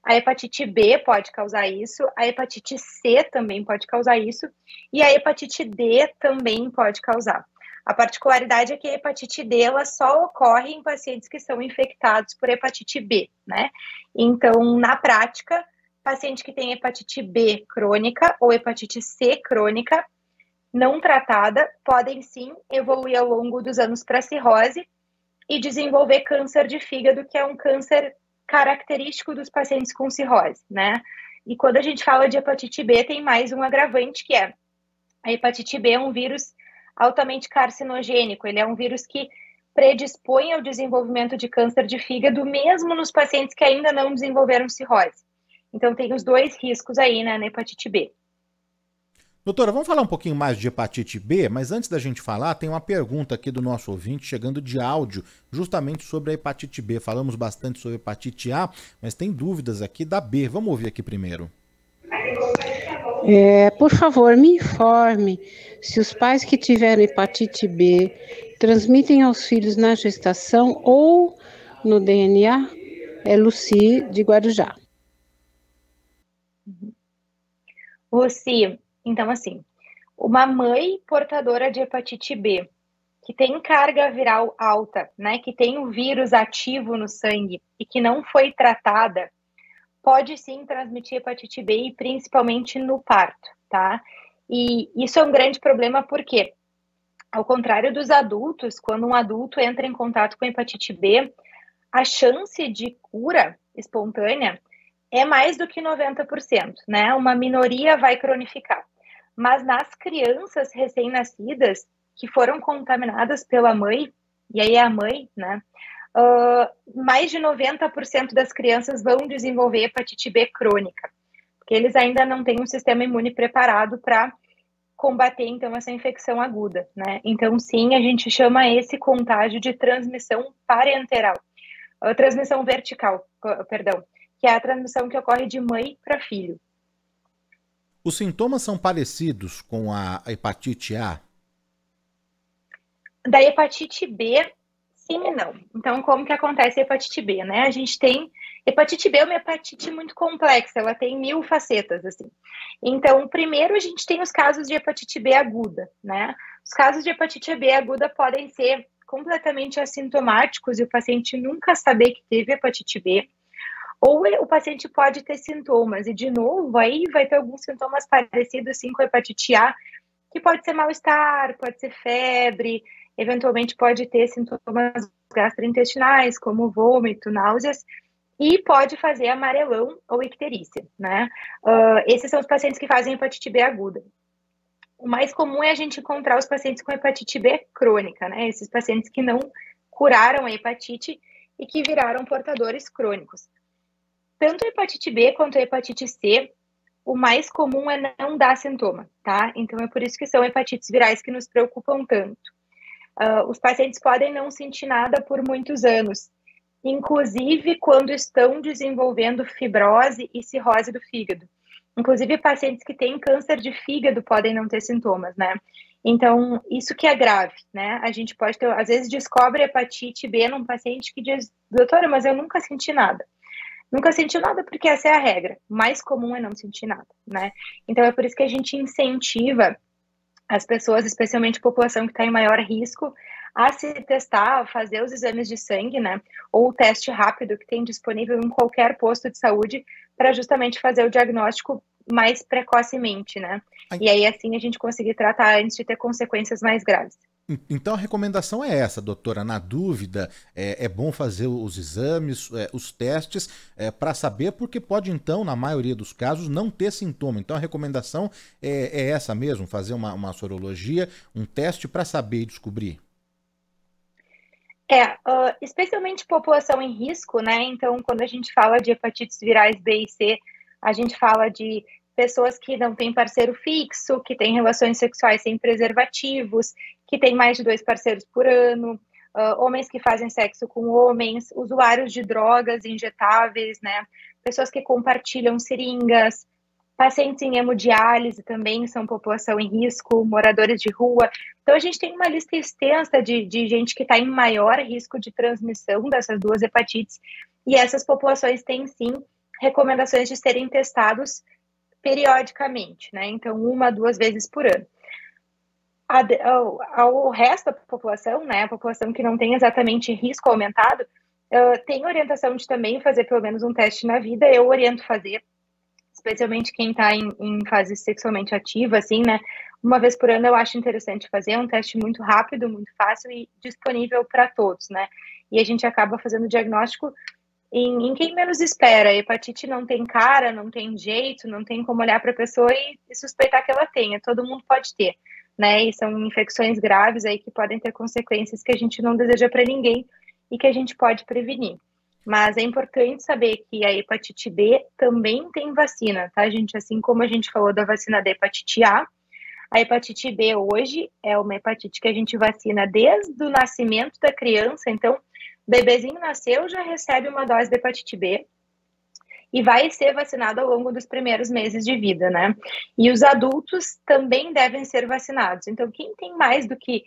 a hepatite B pode causar isso, a hepatite C também pode causar isso, e a hepatite D também pode causar. A particularidade é que a hepatite D ela só ocorre em pacientes que são infectados por hepatite B, né? Então, na prática, paciente que tem hepatite B crônica ou hepatite C crônica, não tratada, podem sim evoluir ao longo dos anos para cirrose e desenvolver câncer de fígado, que é um câncer característico dos pacientes com cirrose, né? E quando a gente fala de hepatite B, tem mais um agravante, que é a hepatite B é um vírus altamente carcinogênico, ele é um vírus que predispõe ao desenvolvimento de câncer de fígado, mesmo nos pacientes que ainda não desenvolveram cirrose. Então, tem os dois riscos aí, né, na hepatite B. Doutora, vamos falar um pouquinho mais de hepatite B, mas antes da gente falar, tem uma pergunta aqui do nosso ouvinte chegando de áudio, justamente sobre a hepatite B. Falamos bastante sobre a hepatite A, mas tem dúvidas aqui da B. Vamos ouvir aqui primeiro. Por favor, me informe se os pais que tiveram hepatite B transmitem aos filhos na gestação ou no DNA. É Luci, de Guarujá. Luci, então assim, uma mãe portadora de hepatite B, que tem carga viral alta, né, que tem o vírus ativo no sangue e que não foi tratada, pode sim transmitir hepatite B e principalmente no parto, tá? E isso é um grande problema porque Ao contrário dos adultos, quando um adulto entra em contato com hepatite B, a chance de cura espontânea é mais do que 90%, né? Uma minoria vai cronificar. Mas nas crianças recém-nascidas que foram contaminadas pela mãe, e aí é a mãe, né? Mais de 90% das crianças vão desenvolver hepatite B crônica, porque eles ainda não têm um sistema imune preparado para combater, então, essa infecção aguda, né? Então, sim, a gente chama esse contágio de transmissão parenteral, transmissão vertical, perdão, que é a transmissão que ocorre de mãe para filho. Os sintomas são parecidos com a hepatite A? Da hepatite B, sim e não. Então, como que acontece a hepatite B, né? A gente tem... Hepatite B é uma hepatite muito complexa, ela tem 1000 facetas, assim. Então, primeiro a gente tem os casos de hepatite B aguda, né? Os casos de hepatite B aguda podem ser completamente assintomáticos e o paciente nunca saber que teve hepatite B, ou o paciente pode ter sintomas, e de novo, aí vai ter alguns sintomas parecidos, sim, com a hepatite A, que pode ser mal-estar, pode ser febre, eventualmente pode ter sintomas gastrointestinais, como vômito, náuseas, e pode fazer amarelão ou icterícia, né? Esses são os pacientes que fazem hepatite B aguda. O mais comum é a gente encontrar os pacientes com hepatite B crônica, né? Esses pacientes que não curaram a hepatite e que viraram portadores crônicos. Tanto a hepatite B quanto a hepatite C, o mais comum é não dar sintoma, tá? Então é por isso que são hepatites virais que nos preocupam tanto. Os pacientes podem não sentir nada por muitos anos, inclusive quando estão desenvolvendo fibrose e cirrose do fígado. Inclusive, pacientes que têm câncer de fígado podem não ter sintomas, né? Então, isso que é grave, né? A gente pode ter, às vezes, descobre hepatite B num paciente que diz, doutora, mas eu nunca senti nada. Nunca sentiu nada porque essa é a regra. O mais comum é não sentir nada, né? Então, é por isso que a gente incentiva as pessoas, especialmente a população que está em maior risco, a se testar, a fazer os exames de sangue, né? Ou o teste rápido que tem disponível em qualquer posto de saúde para justamente fazer o diagnóstico mais precocemente, né? E aí, assim, a gente conseguir tratar antes de ter consequências mais graves. Então a recomendação é essa, doutora. Na dúvida, é bom fazer os exames, os testes, para saber, porque pode então, na maioria dos casos, não ter sintoma. Então a recomendação é essa mesmo, fazer uma sorologia, um teste para saber e descobrir. Especialmente população em risco, né? Então, quando a gente fala de hepatites virais B e C, a gente fala de pessoas que não têm parceiro fixo, que têm relações sexuais sem preservativos, que têm mais de 2 parceiros por ano, homens que fazem sexo com homens, usuários de drogas injetáveis, né? Pessoas que compartilham seringas, pacientes em hemodiálise também são população em risco, moradores de rua. Então, a gente tem uma lista extensa de gente que está em maior risco de transmissão dessas duas hepatites, e essas populações têm, sim, recomendações de serem testados periodicamente, né? Então, 1 a 2 vezes por ano. Ao resto da população, né? A população que não tem exatamente risco aumentado, tem orientação de também fazer pelo menos um teste na vida. Eu oriento fazer, especialmente quem está em fase sexualmente ativa, assim, né? 1 vez por ano eu acho interessante fazer, um teste muito rápido, muito fácil e disponível para todos, né? E a gente acaba fazendo o diagnóstico em quem menos espera. A hepatite não tem cara, não tem jeito, não tem como olhar para a pessoa e suspeitar que ela tenha. Todo mundo pode ter, né? E são infecções graves aí que podem ter consequências que a gente não deseja para ninguém e que a gente pode prevenir. Mas é importante saber que a hepatite B também tem vacina, tá, gente? Assim como a gente falou da vacina da hepatite A hepatite B hoje é uma hepatite que a gente vacina desde o nascimento da criança. Então, o bebezinho nasceu, já recebe uma dose de hepatite B e vai ser vacinado ao longo dos primeiros meses de vida, né? E os adultos também devem ser vacinados. Então, quem tem mais do que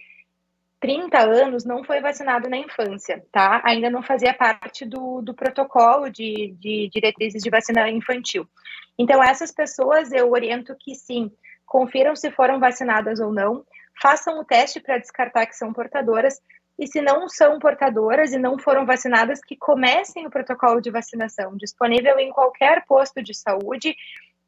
30 anos não foi vacinado na infância, tá? Ainda não fazia parte do protocolo de diretrizes de vacina infantil. Então, essas pessoas eu oriento que sim, confiram se foram vacinadas ou não, façam o teste para descartar que são portadoras, e se não são portadoras e não foram vacinadas, que comecem o protocolo de vacinação, disponível em qualquer posto de saúde,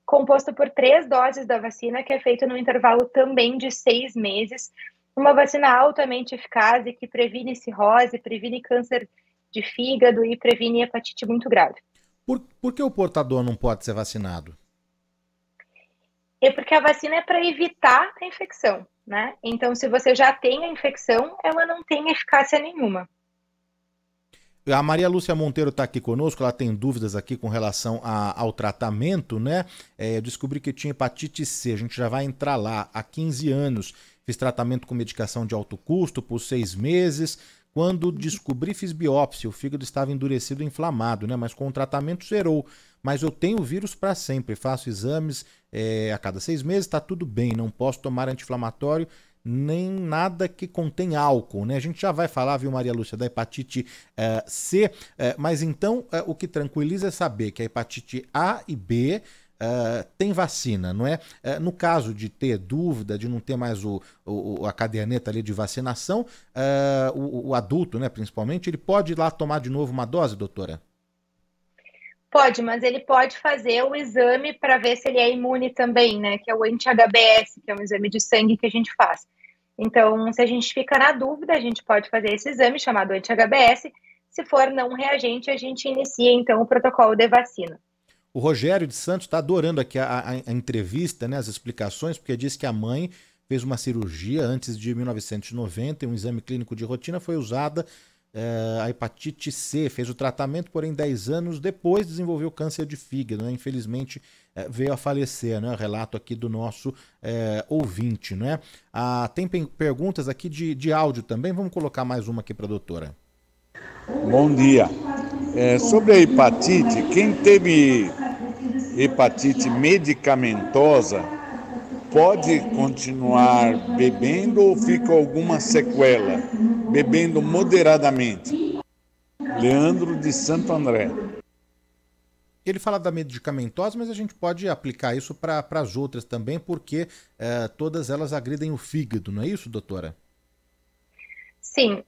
composto por 3 doses da vacina, que é feito no intervalo também de 6 meses, uma vacina altamente eficaz e que previne cirrose, previne câncer de fígado e previne hepatite muito grave. Por que o portador não pode ser vacinado? É porque a vacina é para evitar a infecção, né? Então, se você já tem a infecção, ela não tem eficácia nenhuma. A Maria Lúcia Monteiro está aqui conosco, ela tem dúvidas aqui com relação ao tratamento, né? Eu descobri que tinha hepatite C, a gente já vai entrar lá há 15 anos. Fiz tratamento com medicação de alto custo por 6 meses. Quando descobri, fiz biópsia, o fígado estava endurecido e inflamado, né? Mas com o tratamento zerou. Mas eu tenho o vírus para sempre, faço exames a cada 6 meses, está tudo bem, não posso tomar anti-inflamatório, nem nada que contém álcool, né? A gente já vai falar, viu, Maria Lúcia, da hepatite C, mas então o que tranquiliza é saber que a hepatite A e B tem vacina, não é? No caso de ter dúvida, de não ter mais a caderneta ali de vacinação, o adulto, né, principalmente, ele pode ir lá tomar de novo uma dose, doutora? Pode, mas ele pode fazer o exame para ver se ele é imune também, né? Que é o anti-HBS, que é um exame de sangue que a gente faz. Então, se a gente fica na dúvida, a gente pode fazer esse exame chamado anti-HBS. Se for não reagente, a gente inicia, então, o protocolo de vacina. O Rogério de Santos está adorando aqui a entrevista, né, as explicações, porque diz que a mãe fez uma cirurgia antes de 1990, um exame clínico de rotina foi usada a hepatite C, fez o tratamento, porém 10 anos depois desenvolveu câncer de fígado, né? Infelizmente veio a falecer, né? Relato aqui do nosso ouvinte, né? Tem perguntas aqui de áudio também, vamos colocar mais uma aqui para a doutora. Bom dia. Sobre a hepatite, quem teve hepatite medicamentosa pode continuar bebendo ou fica alguma sequela? Bebendo moderadamente. Leandro de Santo André. Ele fala da medicamentosa, mas a gente pode aplicar isso para as outras também, porque todas elas agridem o fígado, não é isso, doutora? Sim.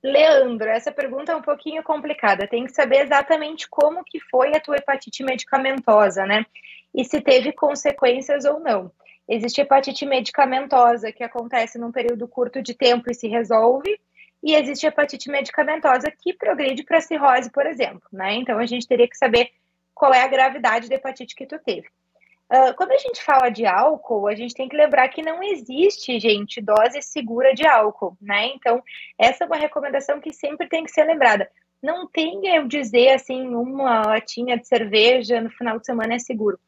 Leandro, essa pergunta é um pouquinho complicada. Tem que saber exatamente como que foi a tua hepatite medicamentosa, né? E se teve consequências ou não. Existe hepatite medicamentosa que acontece num período curto de tempo e se resolve, e existe hepatite medicamentosa que progride para cirrose, por exemplo, né? Então a gente teria que saber qual é a gravidade da hepatite que tu teve. Quando a gente fala de álcool, a gente tem que lembrar que não existe, gente, dose segura de álcool, né? Então essa é uma recomendação que sempre tem que ser lembrada. Não tem eu dizer assim, uma latinha de cerveja no final de semana é seguro.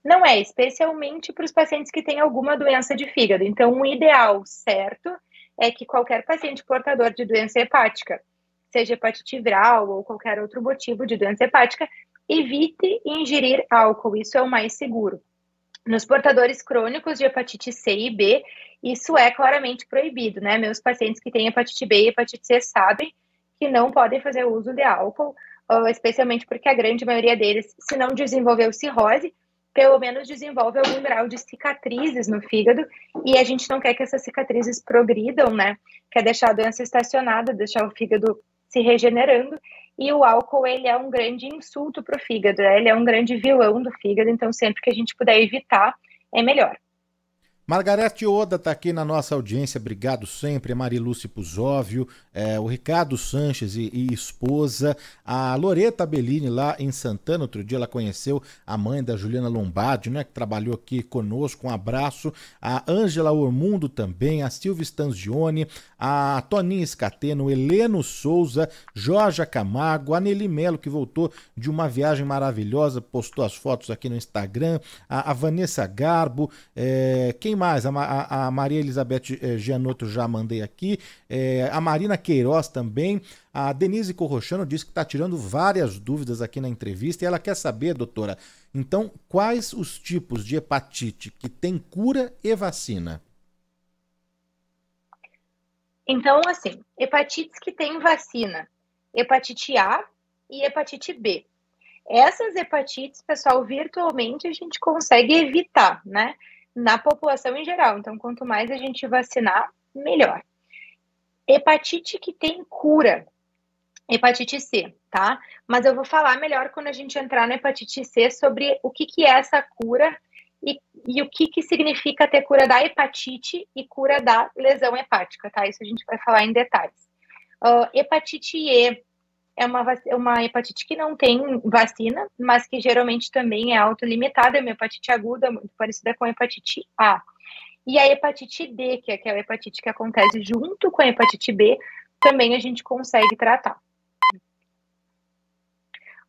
Não é, especialmente para os pacientes que têm alguma doença de fígado. Então, o ideal certo é que qualquer paciente portador de doença hepática, seja hepatite viral ou qualquer outro motivo de doença hepática, evite ingerir álcool, isso é o mais seguro. Nos portadores crônicos de hepatite C e B, isso é claramente proibido, né? Meus pacientes que têm hepatite B e hepatite C sabem que não podem fazer uso de álcool, especialmente porque a grande maioria deles, se não desenvolveu cirrose, pelo menos desenvolve algum grau de cicatrizes no fígado, e a gente não quer que essas cicatrizes progridam, né? Quer deixar a doença estacionada, deixar o fígado se regenerando, e o álcool, ele é um grande insulto para o fígado, né? Ele é um grande vilão do fígado, então sempre que a gente puder evitar, é melhor. Margarete Oda está aqui na nossa audiência, obrigado sempre, a Marilúcia Puzóvio, o Ricardo Sanches e esposa, a Loreta Bellini lá em Santana, outro dia ela conheceu a mãe da Juliana Lombardi, né, que trabalhou aqui conosco, um abraço, a Ângela Ormundo também, a Silvia Stanzioni, a Toninha Escateno, o Heleno Souza, Jorge Camargo, a Nelly Melo, que voltou de uma viagem maravilhosa, postou as fotos aqui no Instagram, a Vanessa Garbo, quem mais? A Maria Elizabeth Gianotto já mandei aqui, a Marina Queiroz também, a Denise Corrochano disse que está tirando várias dúvidas aqui na entrevista e ela quer saber, doutora, então, quais os tipos de hepatite que tem cura e vacina? Então, assim, hepatites que têm vacina, hepatite A e hepatite B. Essas hepatites, pessoal, virtualmente a gente consegue evitar, né? Na população em geral. Então, quanto mais a gente vacinar, melhor. Hepatite que tem cura, hepatite C, tá? Mas eu vou falar melhor quando a gente entrar na hepatite C sobre o que é essa cura e o que significa ter cura da hepatite e cura da lesão hepática, tá? Isso a gente vai falar em detalhes. Hepatite E é uma hepatite que não tem vacina, mas que geralmente também é autolimitada, é uma hepatite aguda, muito parecida com a hepatite A. E a hepatite D, que é aquela hepatite que acontece junto com a hepatite B, também a gente consegue tratar.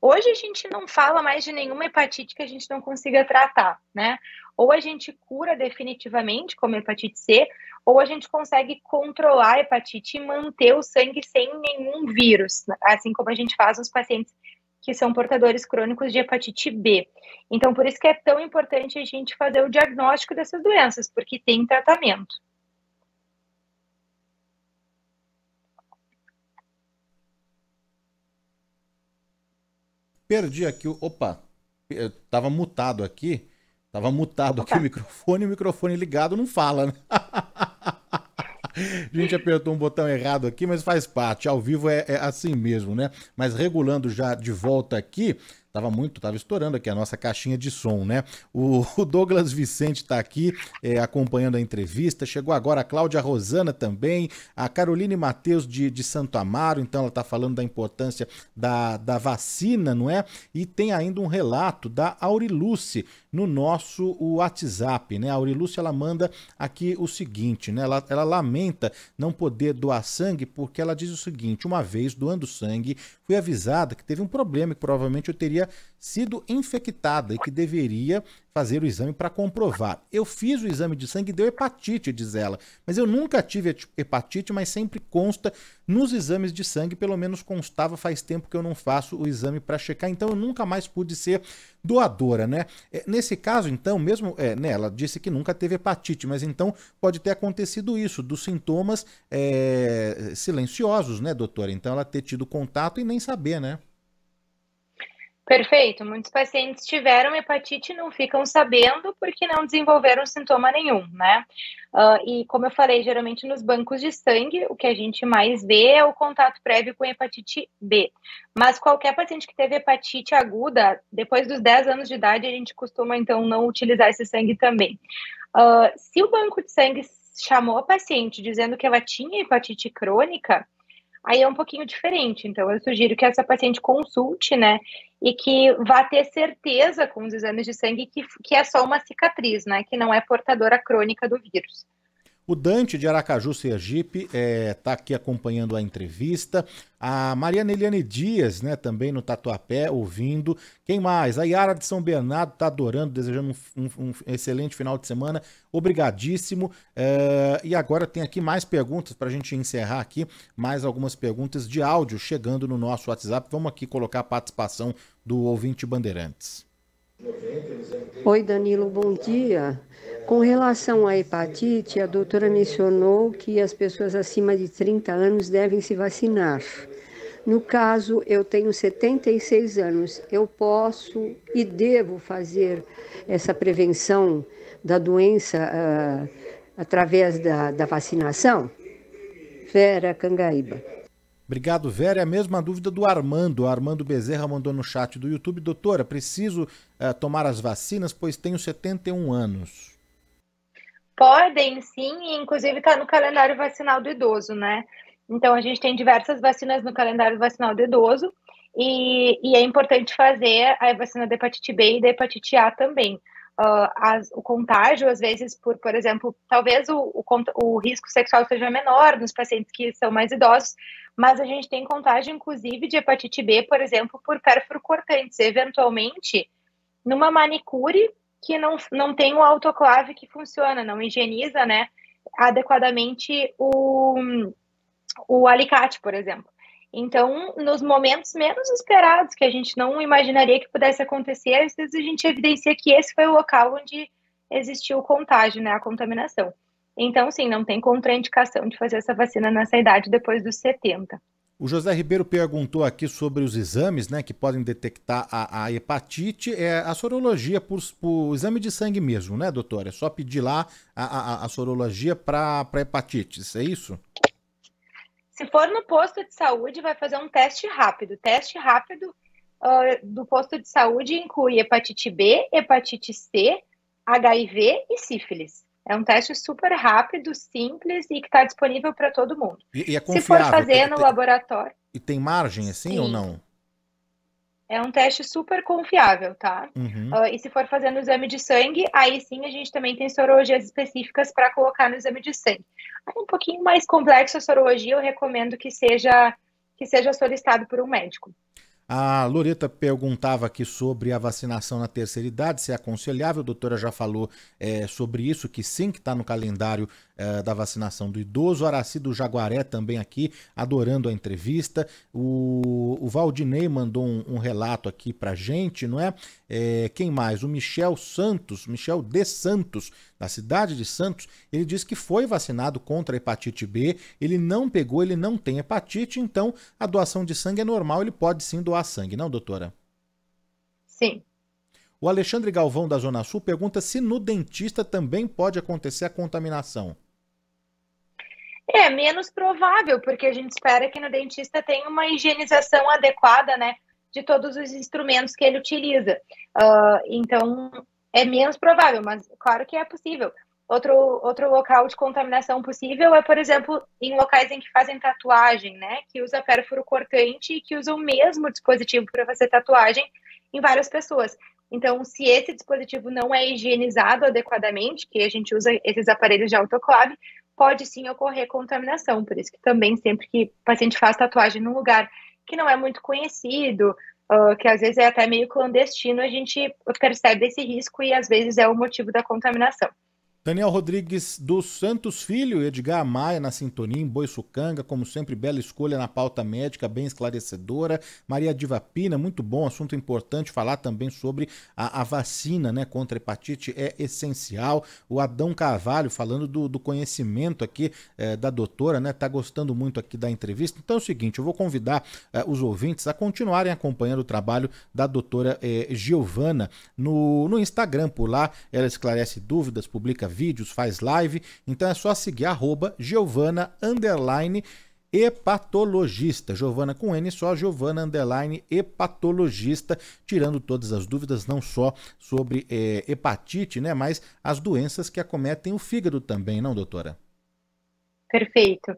Hoje a gente não fala mais de nenhuma hepatite que a gente não consiga tratar, né? Ou a gente cura definitivamente, como a hepatite C, ou a gente consegue controlar a hepatite e manter o sangue sem nenhum vírus, assim como a gente faz nos pacientes que são portadores crônicos de hepatite B. Então, por isso que é tão importante a gente fazer o diagnóstico dessas doenças, porque tem tratamento. Perdi aqui o... Opa, tava mutado aqui. Tava mutado aqui o microfone ligado não fala, né? A gente apertou um botão errado aqui, mas faz parte. Ao vivo é assim mesmo, né? Mas regulando já de volta aqui, tava estourando aqui a nossa caixinha de som, né? O Douglas Vicente tá aqui acompanhando a entrevista. Chegou agora a Cláudia Rosana também, a Caroline Matheus de Santo Amaro, então ela tá falando da importância da vacina, não é? E tem ainda um relato da Auriluce no nosso WhatsApp, né? A Auriluce, ela manda aqui o seguinte, né? Ela lamenta não poder doar sangue porque ela diz o seguinte: uma vez doando sangue, fui avisada que teve um problema, que provavelmente eu teria sido infectada e que deveria fazer o exame para comprovar. Eu fiz o exame de sangue e deu hepatite, diz ela, mas eu nunca tive hepatite, mas sempre consta nos exames de sangue, pelo menos constava, faz tempo que eu não faço o exame para checar, então eu nunca mais pude ser doadora, né? Nesse caso, então, mesmo, né, ela disse que nunca teve hepatite, mas então pode ter acontecido isso, dos sintomas silenciosos, né, doutora? Então ela ter tido contato e nem saber, né? Perfeito. Muitos pacientes tiveram hepatite e não ficam sabendo porque não desenvolveram sintoma nenhum, né? E como eu falei, geralmente nos bancos de sangue, o que a gente mais vê é o contato prévio com hepatite B. Mas qualquer paciente que teve hepatite aguda, depois dos 10 anos de idade, a gente costuma, então, não utilizar esse sangue também. Se o banco de sangue chamou a paciente dizendo que ela tinha hepatite crônica, aí é um pouquinho diferente. Então, eu sugiro que essa paciente consulte, né? E que vá ter certeza com os exames de sangue que é só uma cicatriz, né? Que não é portadora crônica do vírus. O Dante de Aracaju, Sergipe, tá aqui acompanhando a entrevista. A Mariana Eliane Dias, né, também no Tatuapé, ouvindo. Quem mais? A Yara de São Bernardo tá adorando, desejando um excelente final de semana. Obrigadíssimo. E agora tem aqui mais perguntas para a gente encerrar aqui. Mais algumas perguntas de áudio chegando no nosso WhatsApp. Vamos aqui colocar a participação do ouvinte Bandeirantes. Oi, Danilo, bom dia. Com relação à hepatite, a doutora mencionou que as pessoas acima de 30 anos devem se vacinar. No caso, eu tenho 76 anos. Eu posso e devo fazer essa prevenção da doença através da vacinação? Vera Cangaíba. Obrigado, Vera. É a mesma dúvida do Armando. O Armando Bezerra mandou no chat do YouTube. Doutora, preciso tomar as vacinas, pois tenho 71 anos. Podem, sim, inclusive está no calendário vacinal do idoso, né? Então, a gente tem diversas vacinas no calendário vacinal do idoso e é importante fazer a vacina da hepatite B e da hepatite A também. O contágio, às vezes, por exemplo, talvez o risco sexual seja menor nos pacientes que são mais idosos, mas a gente tem contágio, inclusive, de hepatite B, por exemplo, por pérfuro cortantes, eventualmente, numa manicure que não tem o autoclave que funciona, não higieniza, né, adequadamente o alicate, por exemplo. Então, nos momentos menos esperados, que a gente não imaginaria que pudesse acontecer, às vezes a gente evidencia que esse foi o local onde existiu o contágio, né, a contaminação. Então, sim, não tem contraindicação de fazer essa vacina nessa idade depois dos 70. O José Ribeiro perguntou aqui sobre os exames, né, que podem detectar a hepatite. A sorologia por exame de sangue mesmo, né, doutora? É só pedir lá a sorologia para hepatites, é isso? Se for no posto de saúde, vai fazer um teste rápido. Teste rápido do posto de saúde inclui hepatite B, hepatite C, HIV e sífilis. É um teste super rápido, simples e que está disponível para todo mundo. E é Se for confiável? fazer no laboratório... E tem margem assim Sim. ou não? É um teste super confiável, tá? Uhum. E se for fazer no exame de sangue, aí sim a gente também tem sorologias específicas para colocar no exame de sangue. Aí um pouquinho mais complexo a sorologia, eu recomendo que seja solicitado por um médico. A Loreta perguntava aqui sobre a vacinação na terceira idade, se é aconselhável. A doutora já falou sobre isso, que sim, que está no calendário da vacinação do idoso. O Araci do Jaguaré também aqui, adorando a entrevista. O Valdinei mandou um relato aqui pra gente, não é? Quem mais? O Michel de Santos, da cidade de Santos, ele disse que foi vacinado contra a hepatite B, ele não pegou, ele não tem hepatite, então a doação de sangue é normal, ele pode sim doar sangue, não, doutora? Sim. O Alexandre Galvão, da Zona Sul, pergunta se no dentista também pode acontecer a contaminação. É menos provável, porque a gente espera que no dentista tenha uma higienização adequada, né, de todos os instrumentos que ele utiliza. Então, é menos provável, mas claro que é possível. Outro local de contaminação possível é, por exemplo, em locais em que fazem tatuagem, né, que usa pérfuro cortante e que usa o mesmo dispositivo para fazer tatuagem em várias pessoas. Então, se esse dispositivo não é higienizado adequadamente, que a gente usa esses aparelhos de autoclave, pode sim ocorrer contaminação. Por isso que também, sempre que o paciente faz tatuagem num lugar que não é muito conhecido, que às vezes é até meio clandestino, a gente percebe esse risco e às vezes é o motivo da contaminação. Daniel Rodrigues dos Santos Filho, Edgar Maia na sintonia, em Boiçucanga, como sempre, bela escolha na pauta médica, bem esclarecedora. Maria Diva Pina, muito bom, assunto importante, falar também sobre a vacina, né, contra a hepatite é essencial. O Adão Carvalho falando do conhecimento aqui da doutora, né, tá gostando muito aqui da entrevista. Então é o seguinte, eu vou convidar os ouvintes a continuarem acompanhando o trabalho da doutora Giovana no Instagram. Por lá ela esclarece dúvidas, publica vídeos, faz live, então é só seguir @Giovana_hepatologista, Giovana com N só, Giovana_hepatologista, tirando todas as dúvidas, não só sobre hepatite, né, mas as doenças que acometem o fígado também, não, doutora? Perfeito.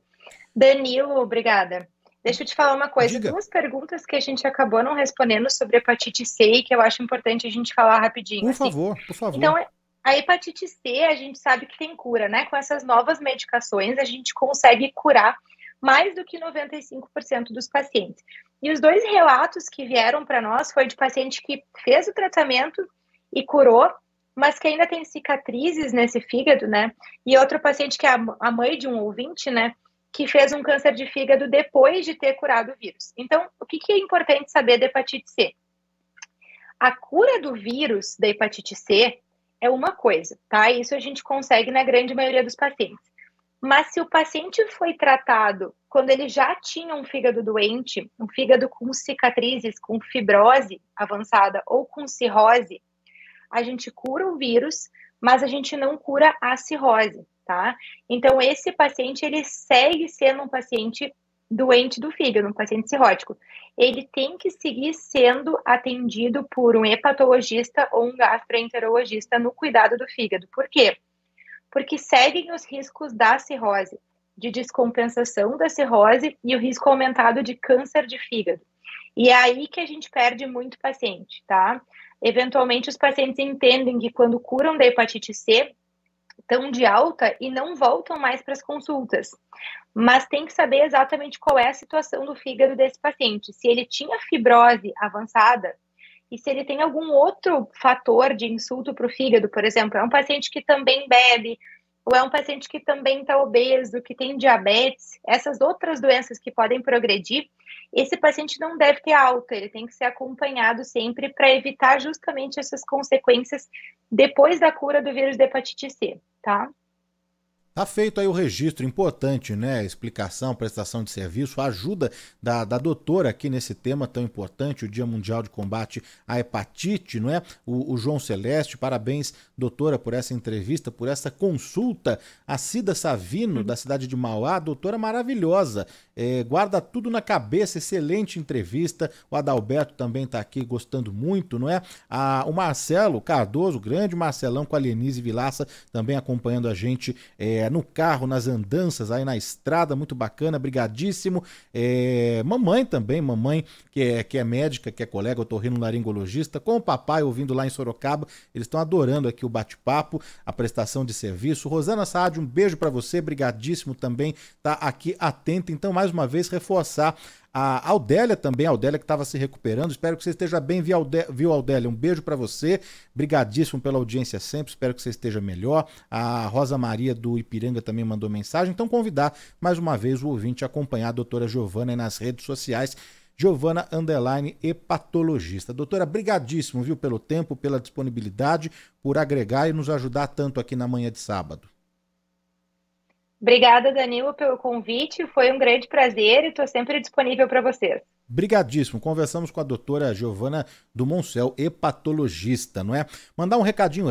Danilo, obrigada. Deixa eu te falar uma coisa, Diga. Duas perguntas que a gente acabou não respondendo sobre hepatite C e que eu acho importante a gente falar rapidinho. Por favor. Então, a hepatite C, a gente sabe que tem cura, né? Com essas novas medicações, a gente consegue curar mais do que 95% dos pacientes. E os 2 relatos que vieram para nós foi de paciente que fez o tratamento e curou, mas que ainda tem cicatrizes nesse fígado, né? E outro paciente que é a mãe de um ouvinte, né? Que fez um câncer de fígado depois de ter curado o vírus. Então, o que é importante saber da hepatite C? A cura do vírus da hepatite C é uma coisa, tá? Isso a gente consegue na grande maioria dos pacientes. Mas se o paciente foi tratado quando ele já tinha um fígado doente, um fígado com cicatrizes, com fibrose avançada ou com cirrose, a gente cura o vírus, mas a gente não cura a cirrose, tá? Então, esse paciente, ele segue sendo um paciente doente do fígado, um paciente cirrótico. Ele tem que seguir sendo atendido por um hepatologista ou um gastroenterologista no cuidado do fígado. Por quê? Porque seguem os riscos da cirrose, de descompensação da cirrose e o risco aumentado de câncer de fígado. E é aí que a gente perde muito paciente, tá? Eventualmente, os pacientes entendem que quando curam da hepatite C, estão de alta e não voltam mais para as consultas. Mas tem que saber exatamente qual é a situação do fígado desse paciente. Se ele tinha fibrose avançada e se ele tem algum outro fator de insulto para o fígado, por exemplo, é um paciente que também bebe, ou é um paciente que também está obeso, que tem diabetes, essas outras doenças que podem progredir, esse paciente não deve ter alta, ele tem que ser acompanhado sempre para evitar justamente essas consequências depois da cura do vírus da hepatite C, tá? Tá feito aí o registro, importante, né? Explicação, prestação de serviço, a ajuda da doutora aqui nesse tema tão importante, o Dia Mundial de Combate à Hepatite, não é? O João Celeste, parabéns, doutora, por essa entrevista, por essa consulta. A Cida Savino, da cidade de Mauá, doutora maravilhosa, guarda tudo na cabeça, excelente entrevista. O Adalberto também tá aqui gostando muito, não é? O Marcelo Cardoso, o grande Marcelão, com a Lenise Vilaça, também acompanhando a gente no carro, nas andanças, aí na estrada, muito bacana, brigadíssimo. Mamãe também, mamãe que é médica, que é colega otorrinolaringologista, com o papai ouvindo lá em Sorocaba, eles estão adorando aqui o bate-papo, a prestação de serviço. Rosana Saad, um beijo para você, brigadíssimo também, tá aqui atenta. Então, mais uma vez, reforçar a Aldélia também, a Aldélia que estava se recuperando, espero que você esteja bem, viu, Aldélia? Um beijo para você, brigadíssimo pela audiência sempre, espero que você esteja melhor. A Rosa Maria do Ipiranga também mandou mensagem, então convidar mais uma vez o ouvinte a acompanhar a doutora Giovana nas redes sociais, Giovana _hepatologista. Doutora, brigadíssimo, viu, pelo tempo, pela disponibilidade, por agregar e nos ajudar tanto aqui na manhã de sábado. Obrigada, Danilo, pelo convite. Foi um grande prazer e estou sempre disponível para vocês. Brigadíssimo. Conversamos com a doutora Giovana do Moncel, hepatologista, não é? Mandar um recadinho